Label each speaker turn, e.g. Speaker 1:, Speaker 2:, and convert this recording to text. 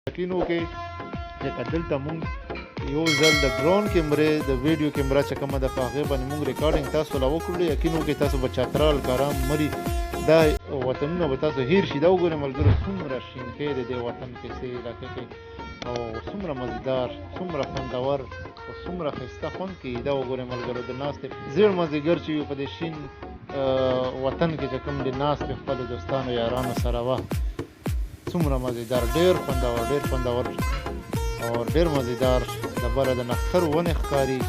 Speaker 1: یقین وکړئ چې که دلته مونږ یو ځل د ډرون کیمرې د ویډیو کیمرا چې کومه ده په هغې باندې مونږ ریکارډینګ تاسو له وکړو یقین وکړئ تاسو به چترال کارام مري دا وطنونه به تاسو هیر شي دا وګورئ ملګرو څومره شینکۍ دی دې وطن کې سې علاقې کې او څومره مزیدار څومره خوندور او څومره ښایسته خوند کوي دا وګورئ ملګرو د ناستې زیړ مازدیګر چې وي په دې شین وطن کې چې کوم د ناستې خپلو دوستانو یارانو سره وه څومره مزیدار ډېر خوندور او ډېر مزیدار د بره د نښتر ونې ښکاري